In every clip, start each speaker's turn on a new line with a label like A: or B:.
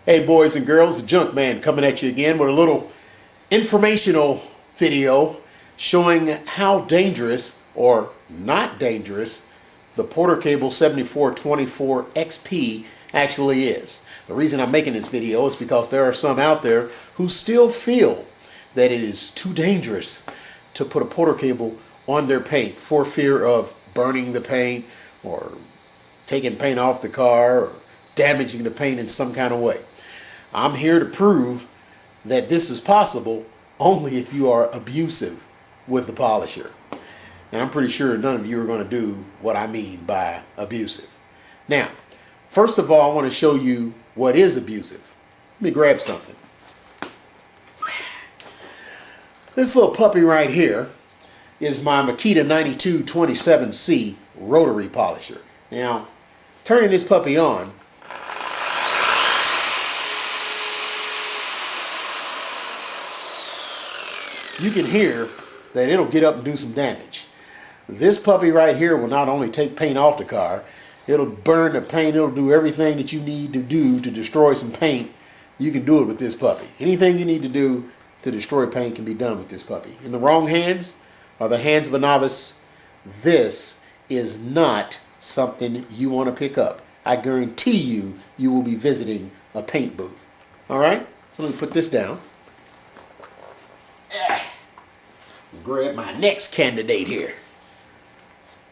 A: Hey boys and girls, the Junkman coming at you again with a little informational video showing how dangerous or not dangerous the Porter Cable 7424 XP actually is. The reason I'm making this video is because there are some out there who still feel that it is too dangerous to put a Porter Cable on their paint for fear of burning the paint or taking paint off the car or damaging the paint in some kind of way. I'm here to prove that this is possible only if you are abusive with the polisher. And I'm pretty sure none of you are going to do what I mean by abusive. Now, first of all, I want to show you what is abusive. Let me grab something. This little puppy right here is my Makita 9227C rotary polisher. Now, turning this puppy on, you can hear that it'll get up and do some damage. This puppy right here will not only take paint off the car, it'll burn the paint, it'll do everything that you need to do to destroy some paint. You can do it with this puppy. Anything you need to do to destroy paint can be done with this puppy. In the wrong hands, or the hands of a novice, this is not something you want to pick up. I guarantee you, you will be visiting a paint booth. Alright, so let me put this down. Grab my next candidate here.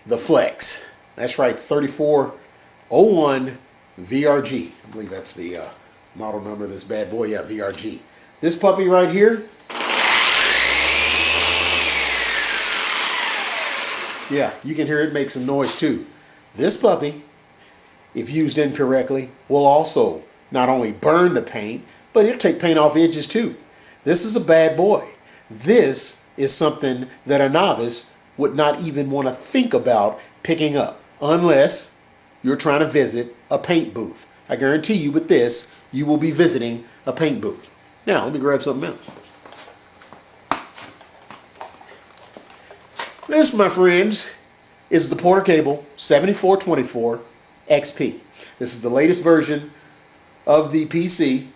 A: The Flex. That's right, 3401 VRG. I believe that's the model number of this bad boy. Yeah, VRG. This puppy right here. Yeah, you can hear it make some noise too. This puppy, if used incorrectly, will also not only burn the paint, but it'll take paint off edges too. This is a bad boy. This is something that a novice would not even want to think about picking up unless you're trying to visit a paint booth. I guarantee you with this, you will be visiting a paint booth. Now, let me grab something else. This, my friends, is the Porter Cable 7424 XP. This is the latest version of the PC.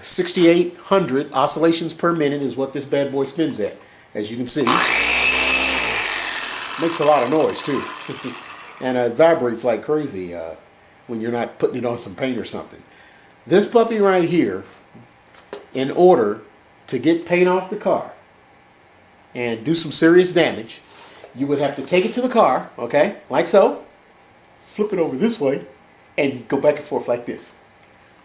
A: 6,800 oscillations per minute is what this bad boy spins at. As you can see, makes a lot of noise too. And it vibrates like crazy when you're not putting it on some paint or something. This puppy right here, in order to get paint off the car and do some serious damage, you would have to take it to the car, okay, like so, flip it over this way, and go back and forth like this.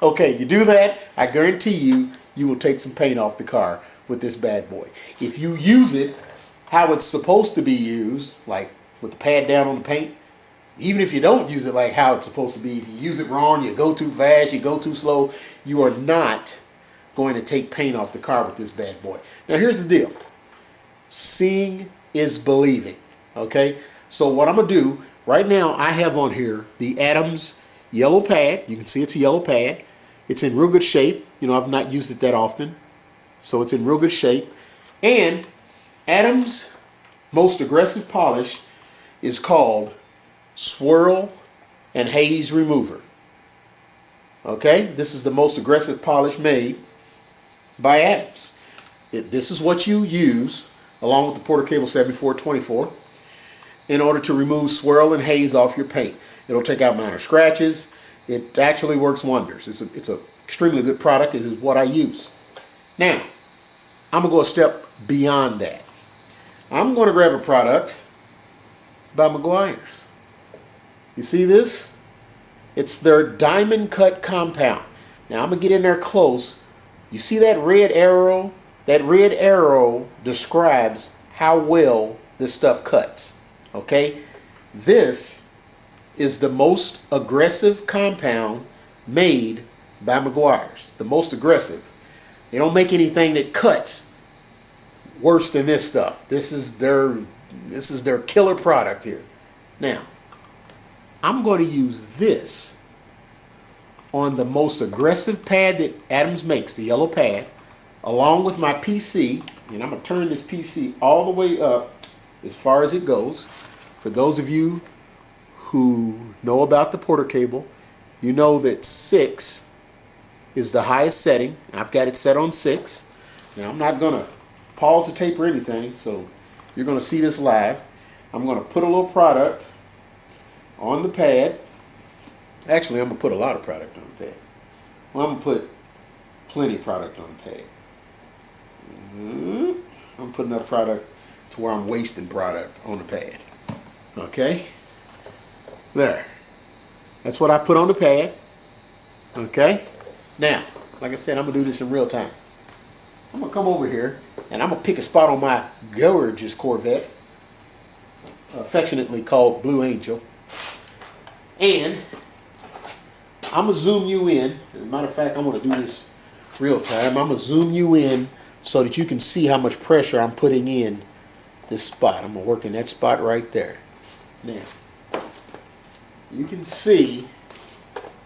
A: Okay, you do that, I guarantee you, you will take some paint off the car with this bad boy. If you use it how it's supposed to be used, like with the pad down on the paint, even if you don't use it like how it's supposed to be, if you use it wrong, you go too fast, you go too slow, you are not going to take paint off the car with this bad boy. Now here's the deal. Seeing is believing, okay? So what I'm going to do, right now I have on here the Adams yellow pad. You can see it's a yellow pad. It's in real good shape. You know, I've not used it that often, so it's in real good shape. And Adams' most aggressive polish is called Swirl and Haze Remover. Okay, this is the most aggressive polish made by Adams. This is what you use along with the Porter Cable 7424 in order to remove swirl and haze off your paint. It'll take out minor scratches. It actually works wonders. It's an extremely good product. It is what I use. Now, I'm going to go a step beyond that. I'm going to grab a product by Meguiar's. You see this? It's their Diamond Cut Compound. Now, I'm going to get in there close. You see that red arrow? That red arrow describes how well this stuff cuts. Okay? This is the most aggressive compound made by Meguiar's. The most aggressive. They don't make anything that cuts worse than this stuff. This is their killer product here. Now, I'm going to use this on the most aggressive pad that Adams makes, the yellow pad, along with my PC, and I'm going to turn this PC all the way up as far as it goes. For those of you who know about the Porter Cable, you know that 6 is the highest setting. I've got it set on 6. Now I'm not going to pause the tape or anything, so you're going to see this live. I'm going to put a little product on the pad. Actually, I'm going to put a lot of product on the pad. Well, I'm going to put plenty of product on the pad. I'm putting enough product to where I'm wasting product on the pad. Okay? There. That's what I put on the pad. Okay? Now, like I said, I'm going to do this in real time. I'm going to come over here and I'm going to pick a spot on my gorgeous Corvette, affectionately called Blue Angel. And I'm going to zoom you in. As a matter of fact, I'm going to do this real time. I'm going to zoom you in so that you can see how much pressure I'm putting in this spot. I'm going to work in that spot right there. Now, you can see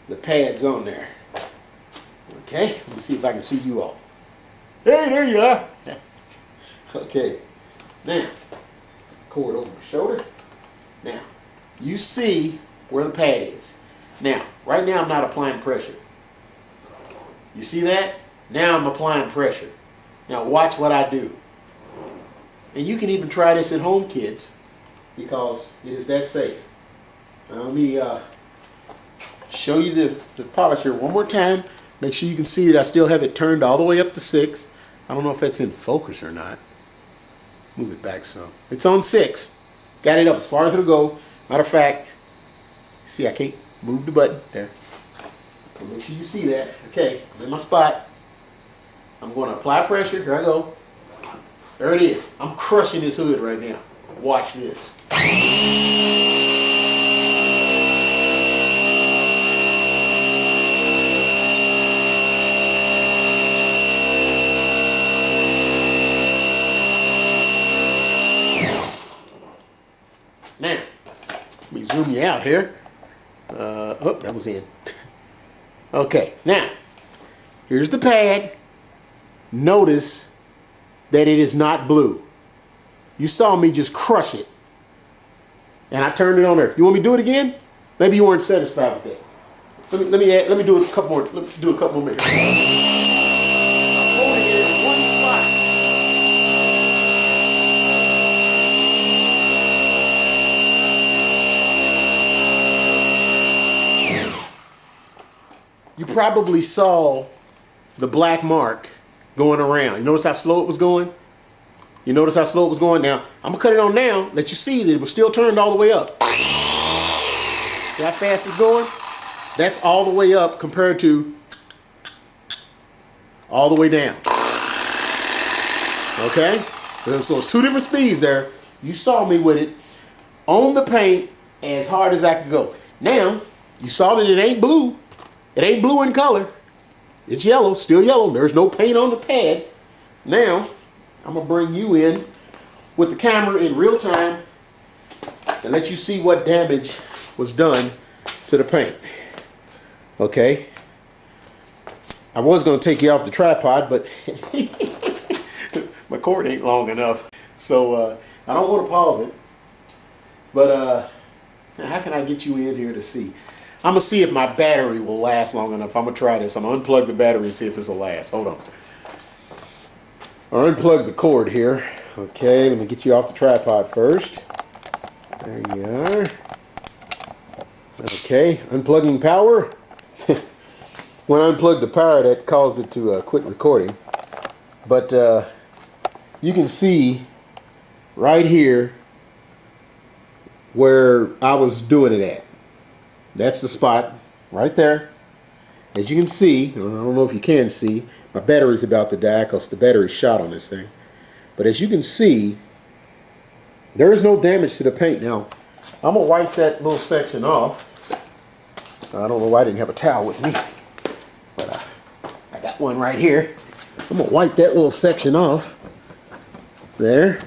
A: the pads on there. Okay, let me see if I can see you all. Hey, there you are. Okay, now, cord over my shoulder. Now, you see where the pad is. Now, right now I'm not applying pressure. You see that? Now I'm applying pressure. Now watch what I do. And you can even try this at home, kids, because it is that safe. Now let me show you the polisher one more time. Make sure you can see that I still have it turned all the way up to 6. I don't know if that's in focus or not. Move it back some. It's on 6. Got it up as far as it'll go. Matter of fact, see, I can't move the button. There. So make sure you see that. Okay, I'm in my spot. I'm going to apply pressure. Here I go. There it is. I'm crushing this hood right now. Watch this. Now, let me zoom you out here. Oh, that was in. Okay, now, here's the pad. Notice that it is not blue. You saw me just crush it. And I turned it on there. You want me to do it again? Maybe you weren't satisfied with that. Let me do a couple more. Let me do a couple more minutes. I'm holding it in one spot. You probably saw the black mark going around. You notice how slow it was going? You notice how slow it was going? Now, I'm going to cut it on now, let you see that it was still turned all the way up. See how fast it's going? That's all the way up compared to all the way down. Okay? So it's 2 different speeds there. You saw me with it on the paint as hard as I could go. Now, you saw that it ain't blue. It ain't blue in color. It's yellow, still yellow. There's no paint on the pad. Now, I'm going to bring you in with the camera in real time and let you see what damage was done to the paint. Okay? I was going to take you off the tripod, but my cord ain't long enough. So, I don't want to pause it. But, how can I get you in here to see? I'm going to see if my battery will last long enough. I'm going to try this. I'm going to unplug the battery and see if this will last. Hold on. I'll unplug the cord here. Okay, let me get you off the tripod first. There you are. Okay, unplugging power. When I unplugged the power, that caused it to quit recording. But you can see right here where I was doing it at. That's the spot right there. As you can see, I don't know if you can see, my battery's about to die because the battery's shot on this thing. But as you can see, there is no damage to the paint. Now, I'm going to wipe that little section off. I don't know why I didn't have a towel with me. But I got one right here. I'm going to wipe that little section off. There.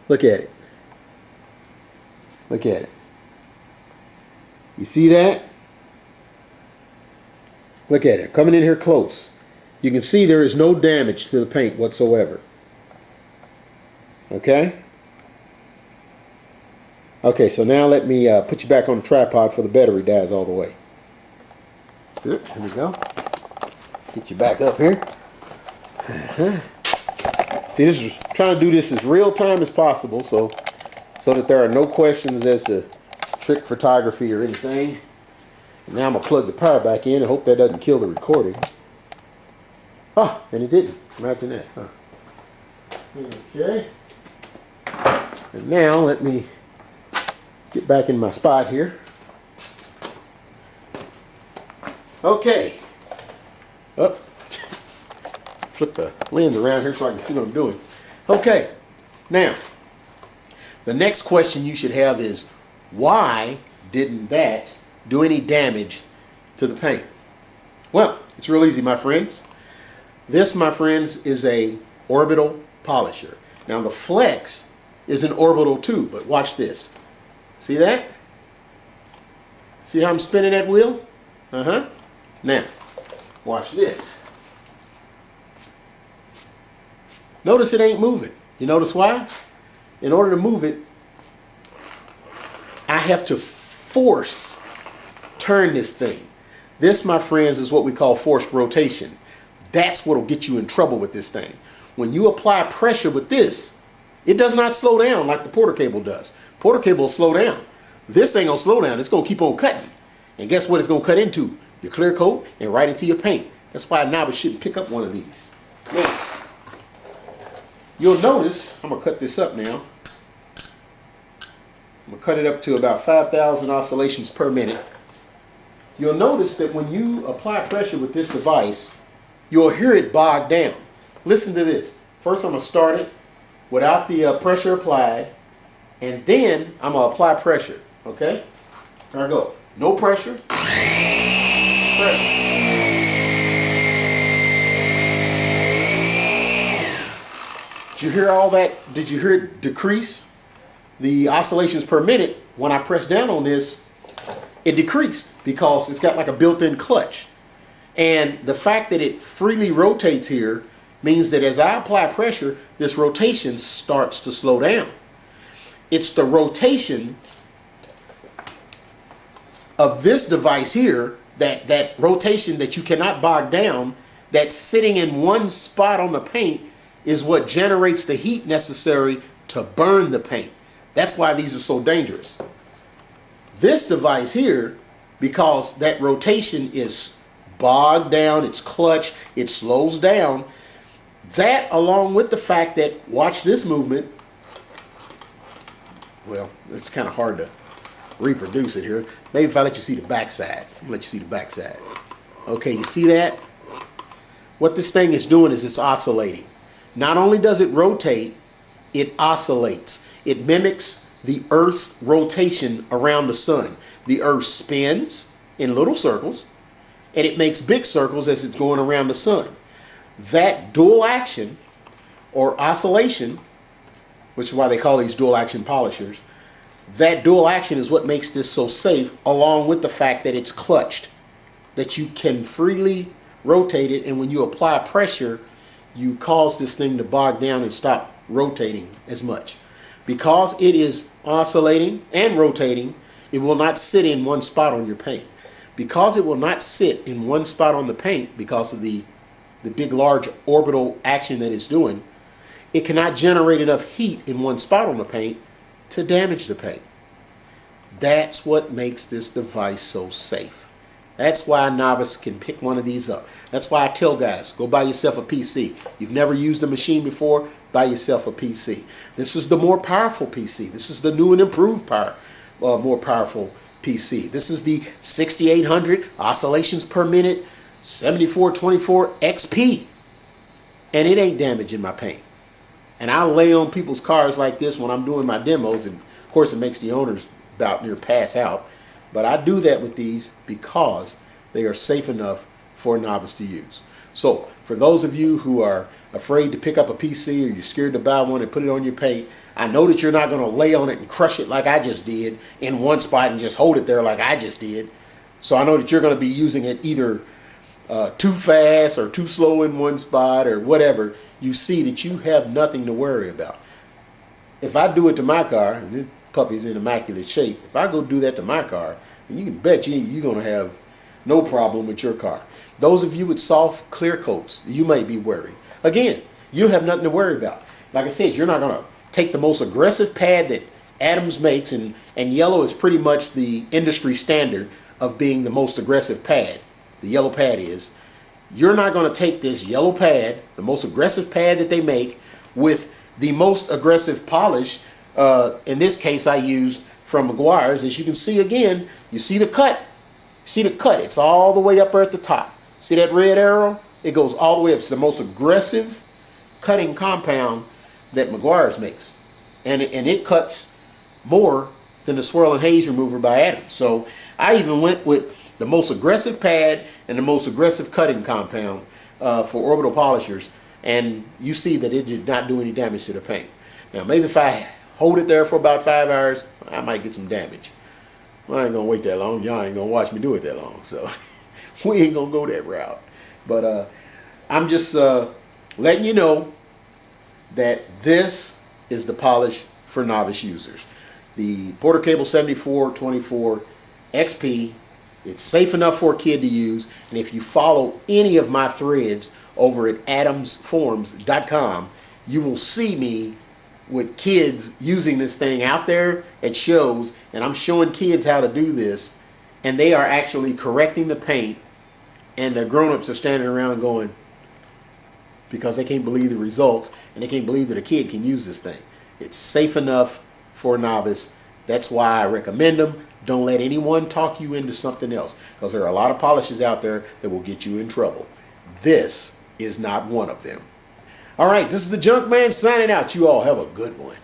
A: Look at it. Look at it. You see that? Look at it. Coming in here close. You can see there is no damage to the paint whatsoever. Okay? Okay, so now let me put you back on the tripod before the battery dies all the way. Good. Here we go. Get you back up here. See, this is trying to do this as real time as possible, so that there are no questions as to trick photography or anything. And now I'm gonna plug the power back in and hope that doesn't kill the recording. Oh, and it didn't. Imagine that, huh? Okay. And now let me get back in my spot here. Okay. Up. Flip the lens around here so I can see what I'm doing. Okay. Now, the next question you should have is, why didn't that do any damage to the paint? Well, it's real easy, my friends. This, my friends, is a orbital polisher. Now, the Flex is an orbital too, but watch this. See that? See how I'm spinning that wheel? Uh-huh. Now, watch this. Notice it ain't moving. You notice why? In order to move it, I have to turn this thing. This, my friends, is what we call forced rotation. That's what will get you in trouble with this thing. When you apply pressure with this, it does not slow down like the Porter cable does. Porter cable will slow down. This ain't gonna slow down. It's gonna keep on cutting. And guess what it's gonna cut into? Your clear coat and right into your paint. That's why a novice shouldn't pick up one of these. Now, you'll notice, I'm gonna cut this up now. I'm gonna cut it up to about 5,000 oscillations per minute. You'll notice that when you apply pressure with this device, you'll hear it bog down. Listen to this. First, I'm gonna start it without the pressure applied, and then I'm gonna apply pressure. Okay? Here I go. No pressure. Pressure. Did you hear all that? Did you hear it decrease? The oscillations per minute, when I press down on this, it decreased because it's got like a built-in clutch. And the fact that it freely rotates here means that as I apply pressure, this rotation starts to slow down. It's the rotation of this device here, that rotation that you cannot bog down, that's sitting in one spot on the paint, is what generates the heat necessary to burn the paint. That's why these are so dangerous. This device here, because that rotation is bogged down, it's clutch, it slows down, that along with the fact that, watch this movement, well, it's kind of hard to reproduce it here. Maybe if I let you see the backside. I'll let you see the backside. Okay, you see that? What this thing is doing is it's oscillating. Not only does it rotate, it oscillates. It mimics the Earth's rotation around the sun. The Earth spins in little circles, and it makes big circles as it's going around the sun. That dual action, or oscillation, which is why they call these dual action polishers, that dual action is what makes this so safe, along with the fact that it's clutched, that you can freely rotate it, and when you apply pressure, you cause this thing to bog down and stop rotating as much. Because it is oscillating and rotating, it will not sit in one spot on your paint. Because it will not sit in one spot on the paint because of the big large orbital action that it's doing, it cannot generate enough heat in one spot on the paint to damage the paint. That's what makes this device so safe. That's why a novice can pick one of these up. That's why I tell guys, go buy yourself a PC. You've never used a machine before, buy yourself a PC. This is the more powerful PC. This is the new and improved more powerful PC. This is the 6800 oscillations per minute 7424 XP. And it ain't damaging my paint. And I lay on people's cars like this when I'm doing my demos, and of course it makes the owners about near pass out. But I do that with these because they are safe enough for a novice to use. So for those of you who are afraid to pick up a PC, or you're scared to buy one and put it on your paint, I know that you're not going to lay on it and crush it like I just did in one spot and just hold it there like I just did. So I know that you're going to be using it either too fast or too slow in one spot or whatever. You see that you have nothing to worry about. If I do it to my car, and this puppy's in immaculate shape, if I go do that to my car, then you can bet you're going to have no problem with your car. Those of you with soft clear coats, you may be worried. Again, you have nothing to worry about. Like I said, you're not going to take the most aggressive pad that Adams makes, and yellow is pretty much the industry standard of being the most aggressive pad. The yellow pad is. You're not going to take this yellow pad, the most aggressive pad that they make, with the most aggressive polish. In this case, I used from Meguiar's. As you can see again, you see the cut. See the cut? It's all the way up there at the top. See that red arrow? It goes all the way up. It's the most aggressive cutting compound that Meguiar's makes, and it cuts more than the swirl and haze remover by Adams. So I even went with the most aggressive pad and the most aggressive cutting compound for orbital polishers, and you see that it did not do any damage to the paint. Now maybe if I hold it there for about 5 hours, I might get some damage. Well, I ain't gonna wait that long. Y'all ain't gonna watch me do it that long, so we ain't gonna go that route. But I'm just letting you know that this is the polish for novice users. The Porter Cable 7424 XP, it's safe enough for a kid to use, and if you follow any of my threads over at adamsforms.com, you will see me with kids using this thing out there at shows, and I'm showing kids how to do this, and they are actually correcting the paint, and the grown-ups are standing around going, because they can't believe the results, and they can't believe that a kid can use this thing. It's safe enough for a novice. That's why I recommend them. Don't let anyone talk you into something else, because there are a lot of polishes out there that will get you in trouble. This is not one of them. All right, this is the Junkman signing out. You all have a good one.